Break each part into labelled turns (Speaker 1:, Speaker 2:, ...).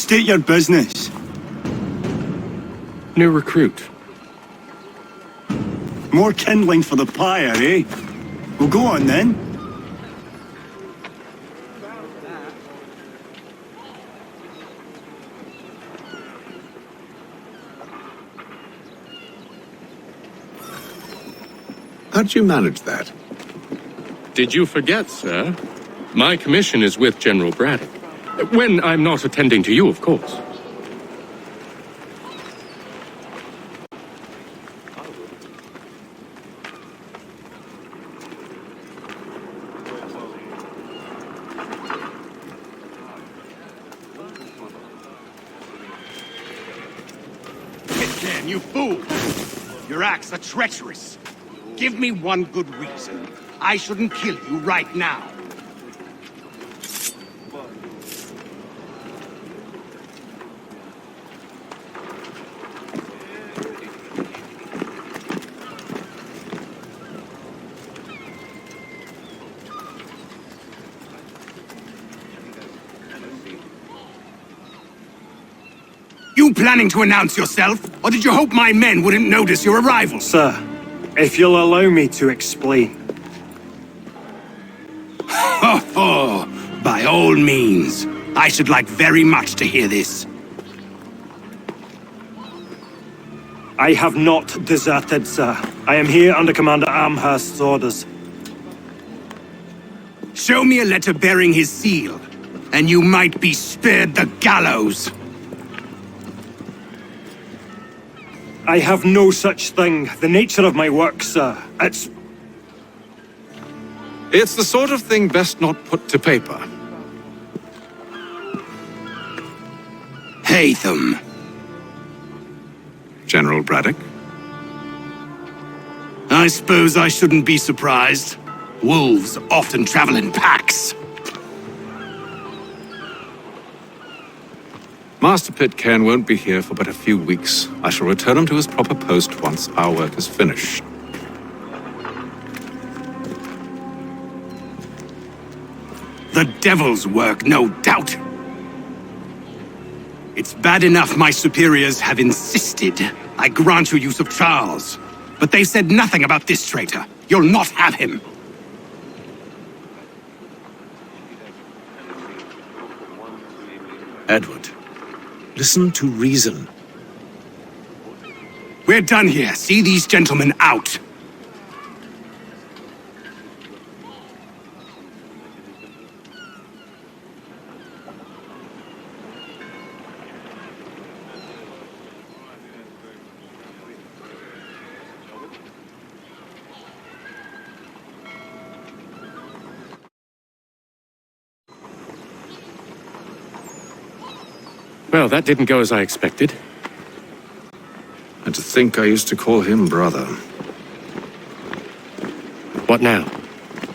Speaker 1: State your business.
Speaker 2: New recruit.
Speaker 1: More kindling for the pyre, eh? Well, go on then.
Speaker 3: How'd you manage that?
Speaker 2: Did you forget, sir? My commission is with General Braddock. When I'm not attending to you, of course.
Speaker 4: Pitcairn, you fool! Your acts are treacherous. Give me one good reason. I shouldn't kill you right now. You planning to announce yourself? Or did you hope my men wouldn't notice your arrival?
Speaker 5: Sir, if you'll allow me to explain.
Speaker 4: Oh, by all means. I should like very much to hear this.
Speaker 5: I have not deserted, sir. I am here under Commander Amherst's orders.
Speaker 4: Show me a letter bearing his seal, and you might be spared the gallows.
Speaker 5: I have no such thing. The nature of my work, sir. It's
Speaker 3: the sort of thing best not put to paper.
Speaker 4: Haytham.
Speaker 3: General Braddock?
Speaker 4: I suppose I shouldn't be surprised. Wolves often travel in packs.
Speaker 3: Master Pitcairn won't be here for but a few weeks. I shall return him to his proper post once our work is finished.
Speaker 4: The devil's work, no doubt. It's bad enough my superiors have insisted I grant you use of Charles. But they said nothing about this traitor. You'll not have him.
Speaker 3: Edward, listen to reason.
Speaker 4: We're done here. See these gentlemen out.
Speaker 2: Well, that didn't go as I expected.
Speaker 3: And to think I used to call him brother.
Speaker 2: What now?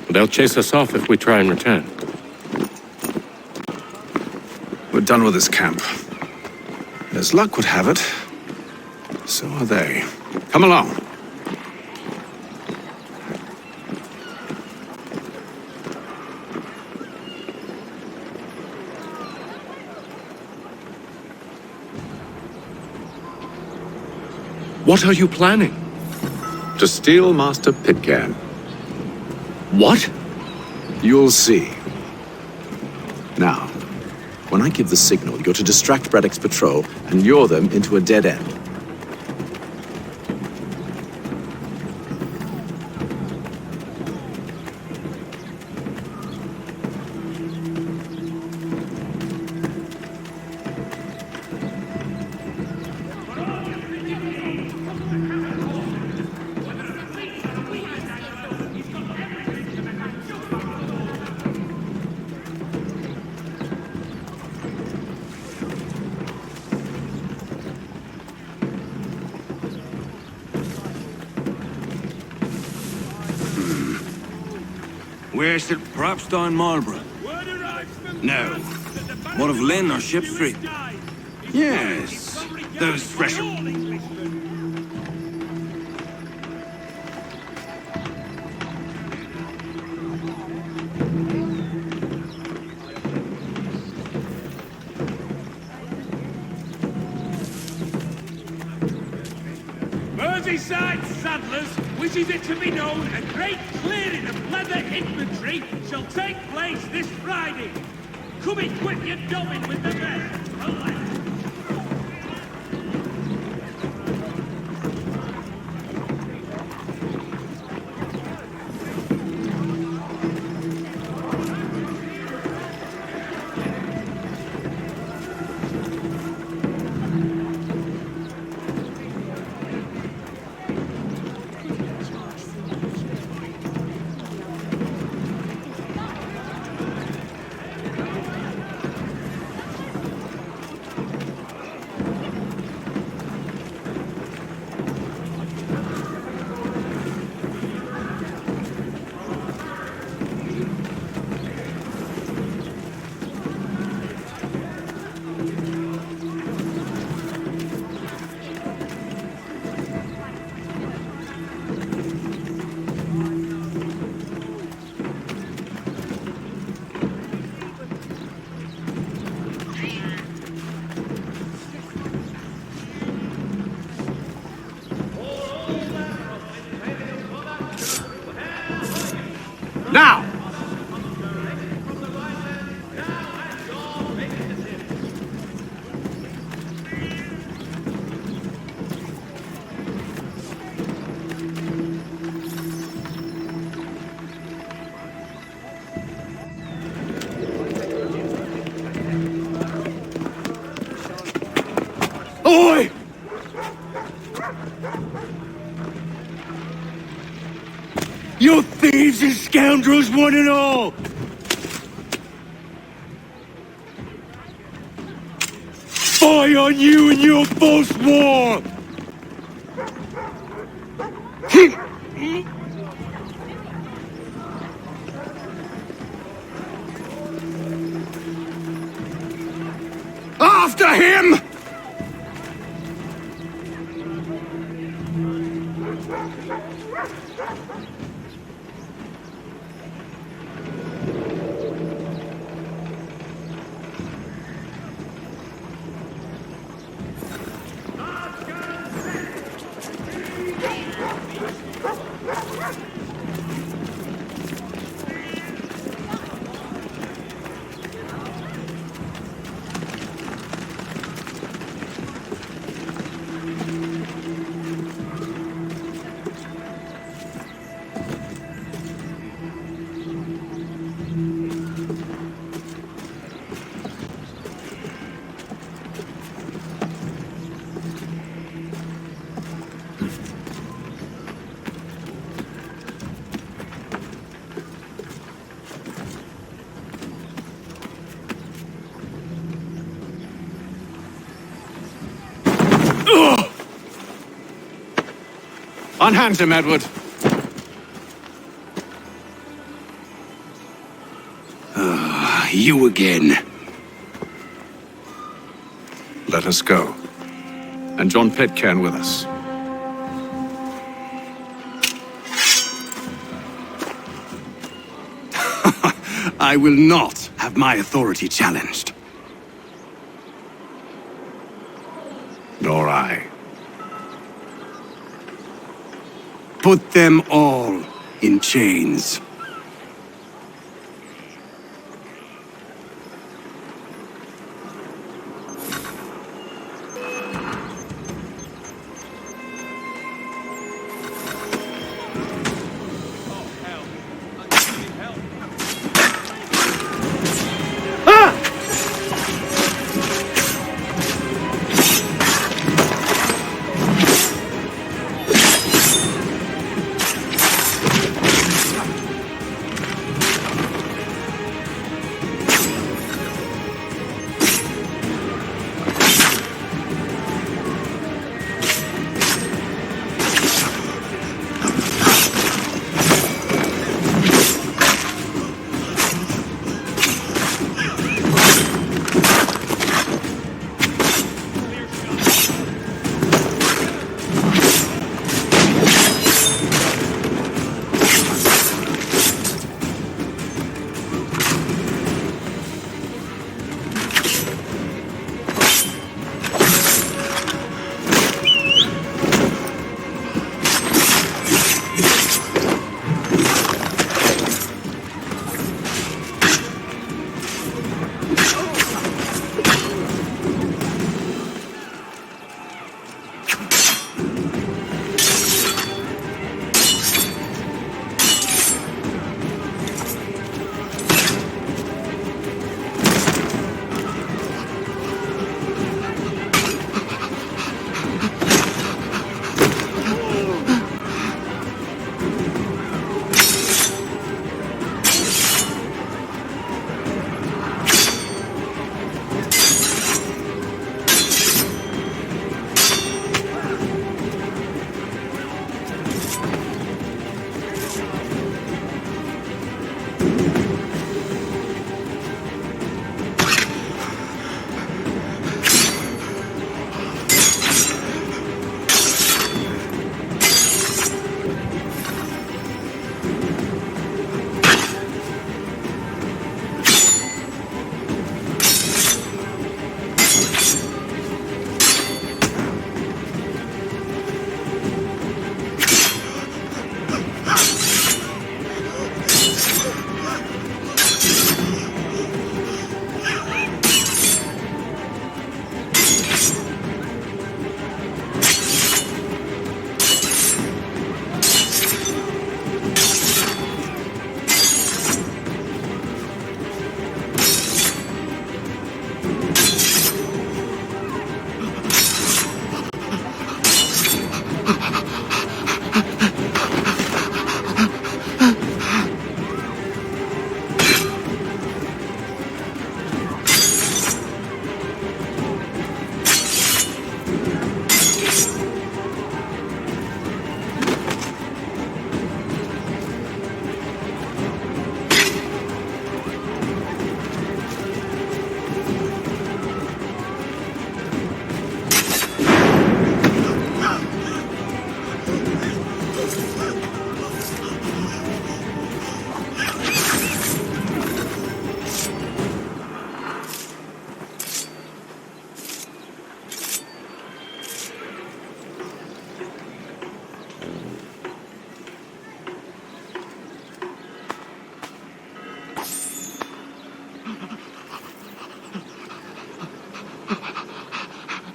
Speaker 2: They'll chase us off if we try and return.
Speaker 3: We're done with this camp. As luck would have it, so are they. Come along.
Speaker 2: What are you planning?
Speaker 3: To steal Master Pitcairn.
Speaker 2: What?
Speaker 3: You'll see. Now, when I give the signal, you're to distract Braddock's patrol and lure them into a dead end.
Speaker 6: Where's it? Perhaps down Marlborough?
Speaker 4: No.
Speaker 6: What of Lynn or Ship Street?
Speaker 4: Yes. Those fresh...
Speaker 7: Merseyside saddlers wishes it to be known a great clearing of leather infantry shall take place this Friday. Come equip your dobbin with the best.
Speaker 4: Now!
Speaker 1: Oi! You thieves and scoundrels, one and all! Fie on you and your false war!
Speaker 4: After him!
Speaker 3: Unhand him, Edward.
Speaker 4: You again.
Speaker 3: Let us go. And John Pitcairn with us.
Speaker 4: I will not have my authority challenged.
Speaker 3: Nor I.
Speaker 4: Put them all in chains.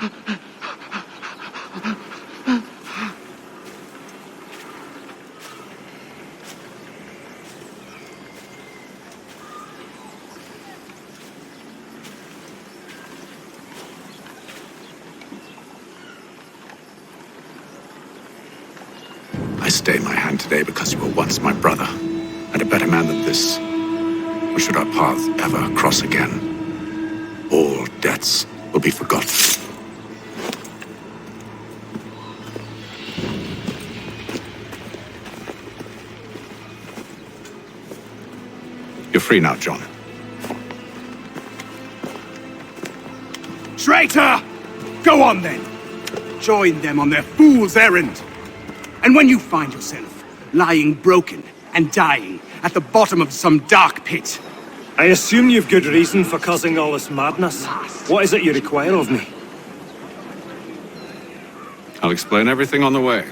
Speaker 3: I stay my hand today because you were once my brother, and a better man than this. Or should our paths ever cross again, all debts will be forgotten. You're free now, John.
Speaker 4: Traitor! Go on then! Join them on their fool's errand! And when you find yourself lying broken and dying at the bottom of some dark pit,
Speaker 5: I assume you've good reason for causing all this madness. What is it you require of me?
Speaker 3: I'll explain everything on the way.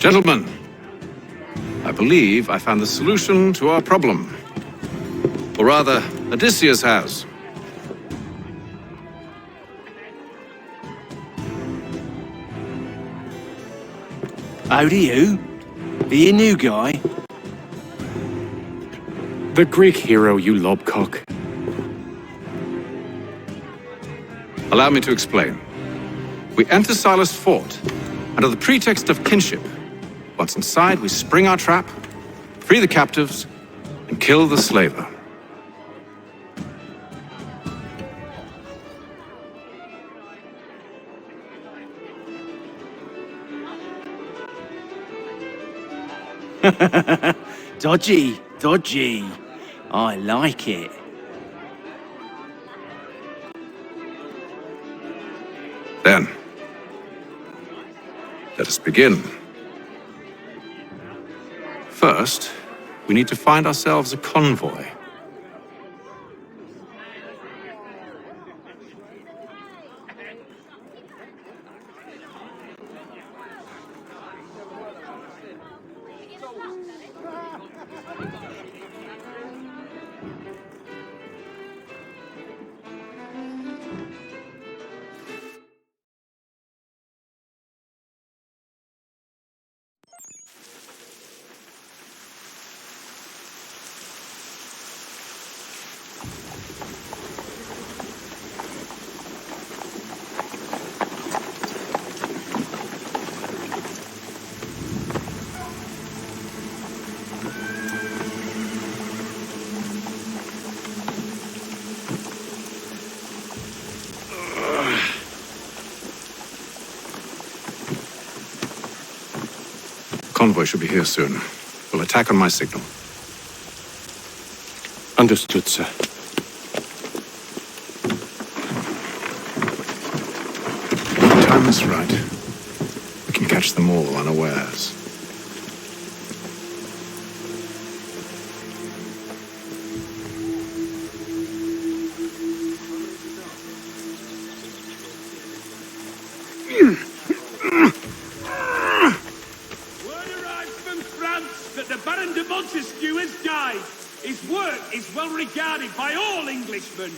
Speaker 3: Gentlemen, I believe I found the solution to our problem. Or rather, Odysseus has.
Speaker 1: How do you? Are you a new guy?
Speaker 2: The Greek hero, you lobcock.
Speaker 3: Allow me to explain. We enter Silas' fort under the pretext of kinship. Once inside, we spring our trap, free the captives, and kill the slaver.
Speaker 1: Dodgy, dodgy. I like it.
Speaker 3: Then, let us begin. First, We need to find ourselves a convoy. Convoy should be here soon. We'll attack on my signal.
Speaker 2: Understood, sir.
Speaker 3: When the time is right, we can catch them all unawares.
Speaker 7: Baron de Montesquieu has died. His work is well regarded by all Englishmen.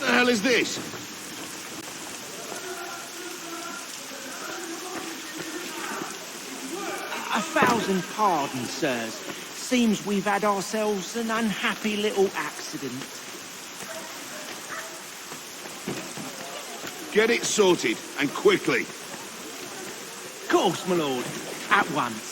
Speaker 1: What the hell is this?
Speaker 8: A thousand pardons, sirs. Seems we've had ourselves an unhappy little accident.
Speaker 1: Get it sorted, and quickly.
Speaker 8: Course, my lord. At once.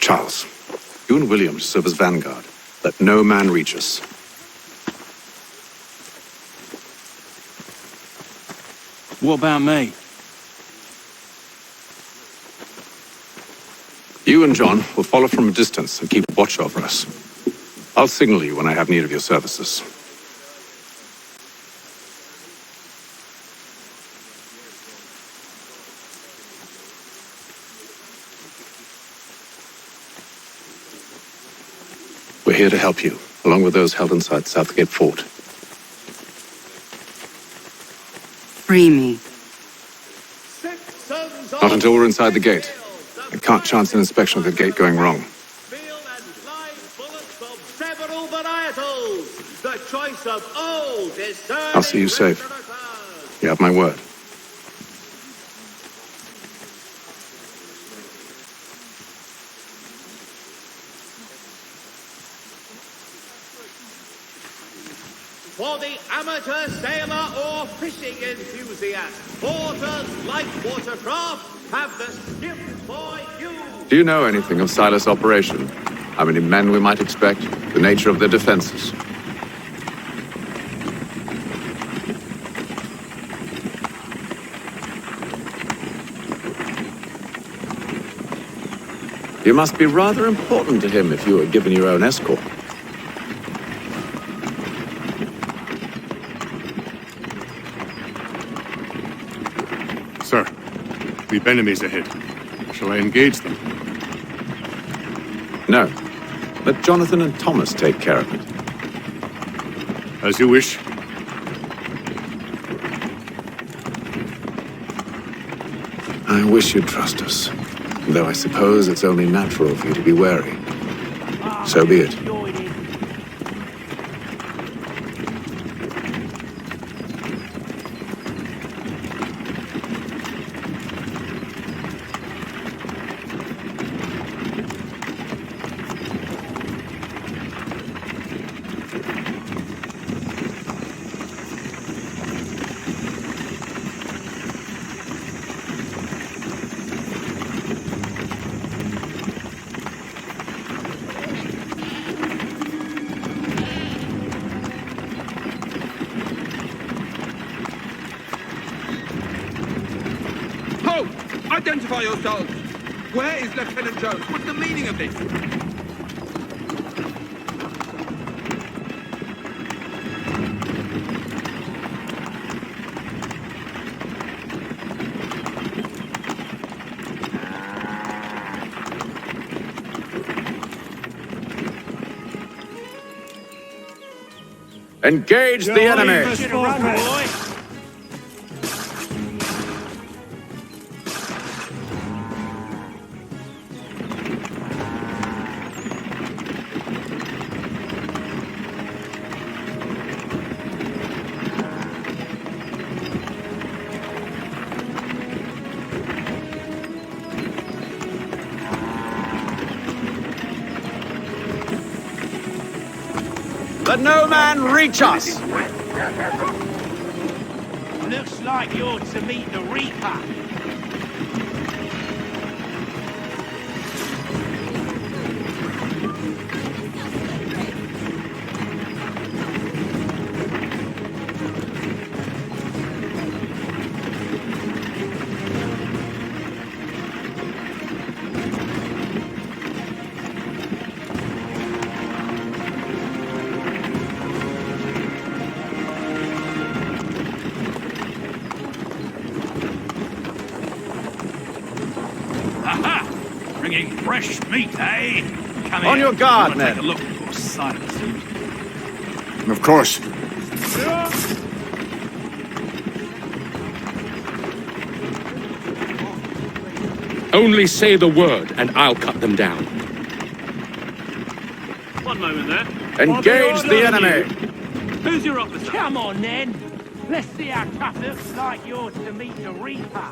Speaker 3: Charles, you and William serve as vanguard. Let no man reach us.
Speaker 9: What about me?
Speaker 3: You and John will follow from a distance and keep watch over us. I'll signal you when I have need of your services. We're here to help you, along with those held inside Southgate Fort.
Speaker 10: Free me.
Speaker 3: Not until we're inside the gate. I can't chance an inspection with the gate going wrong. I'll see you safe. You have my word.
Speaker 11: for the amateur sailor or fishing enthusiast. Porter's light watercraft have the skiff for you.
Speaker 3: Do you know anything of Silas' operation? How many men we might expect? The nature of their defenses? You must be rather important to him if you were given your own escort.
Speaker 4: Sir, we've enemies ahead. Shall I engage them?
Speaker 3: No. Let Jonathan and Thomas take care of it.
Speaker 4: As you wish.
Speaker 3: I wish you'd trust us. Though I suppose it's only natural for you to be wary. So be it.
Speaker 12: Identify yourselves! Where is Lieutenant Jones? What's the meaning of this?
Speaker 3: Engage the enemy! Let no man reach us!
Speaker 8: Looks like you're to meet the Reaper.
Speaker 7: Bringing fresh meat, eh? Come
Speaker 3: On
Speaker 7: here.
Speaker 3: your guard,
Speaker 7: Take
Speaker 3: men.
Speaker 7: a look before Silas.
Speaker 4: Of course.
Speaker 2: Only say the word, and I'll cut them down.
Speaker 7: One moment there.
Speaker 3: Engage the enemy!
Speaker 7: Who's your officer?
Speaker 8: Come on, then. Let's see how tough looks like yours to meet the Reaper.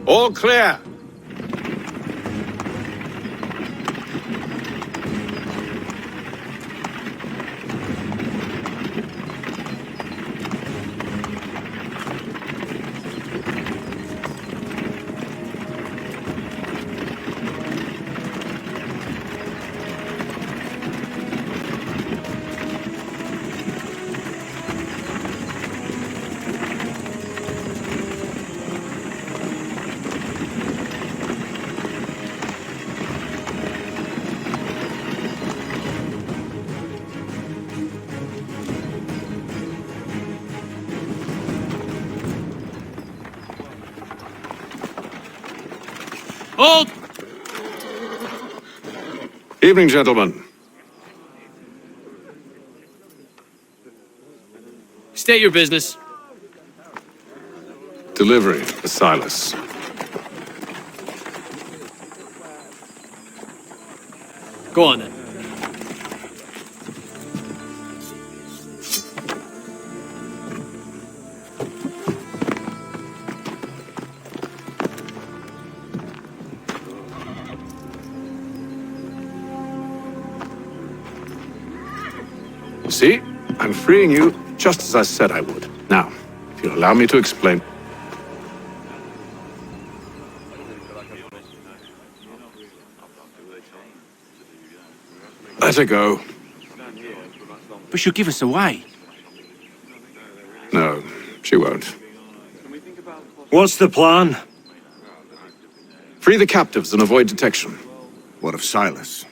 Speaker 3: All clear!
Speaker 7: Hold!
Speaker 3: Evening, gentlemen.
Speaker 13: State your business.
Speaker 3: Delivery for Silas.
Speaker 13: Go on then.
Speaker 3: See? I'm freeing you just as I said I would. Now, if you'll allow me to explain... Let her go.
Speaker 8: But she'll give us away.
Speaker 3: No, she won't.
Speaker 5: What's the plan?
Speaker 3: Free the captives and avoid detection.
Speaker 1: What of Silas?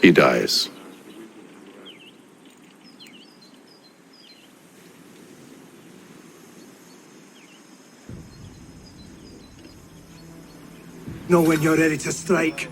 Speaker 3: He dies.
Speaker 4: Know when you're ready to strike.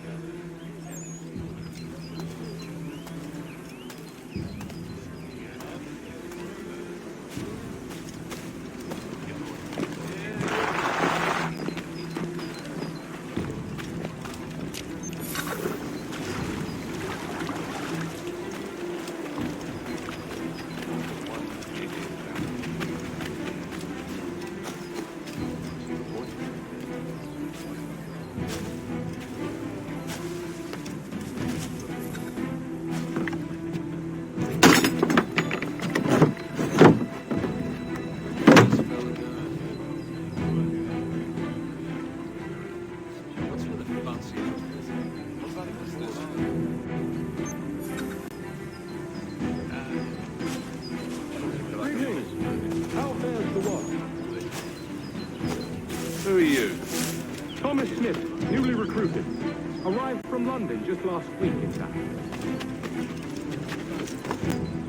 Speaker 12: Who are you? Thomas Smith, newly recruited. Arrived from London just last week, in fact.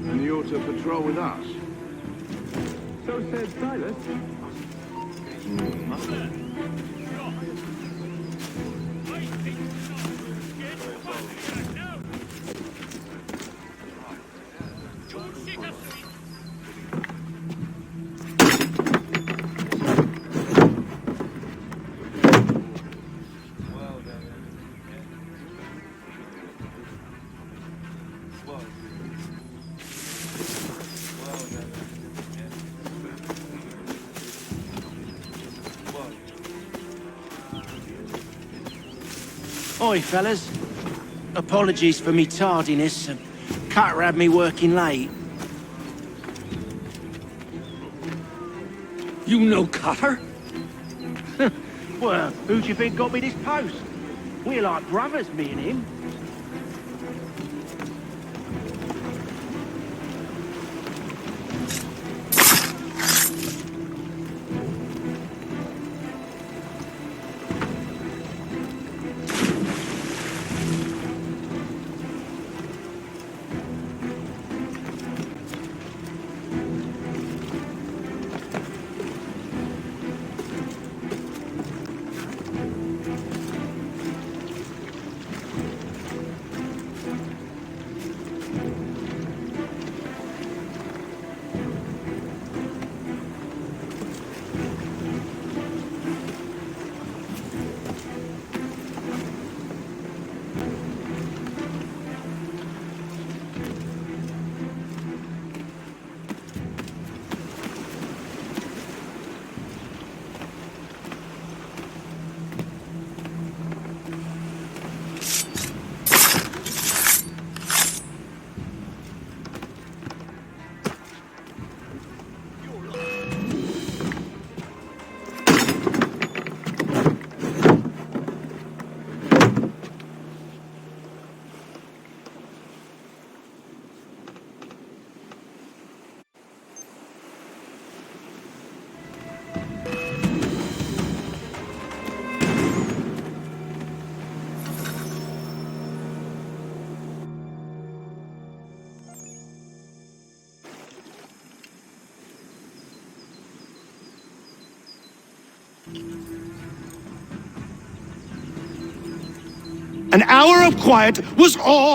Speaker 12: And you're to patrol with us? So said Silas.
Speaker 8: Oi, fellas. Apologies for me tardiness. Cutter had me working late.
Speaker 7: You know Cutter?
Speaker 8: Well, who do you think got me this post? We're like brothers, me and him.
Speaker 1: An hour of quiet was all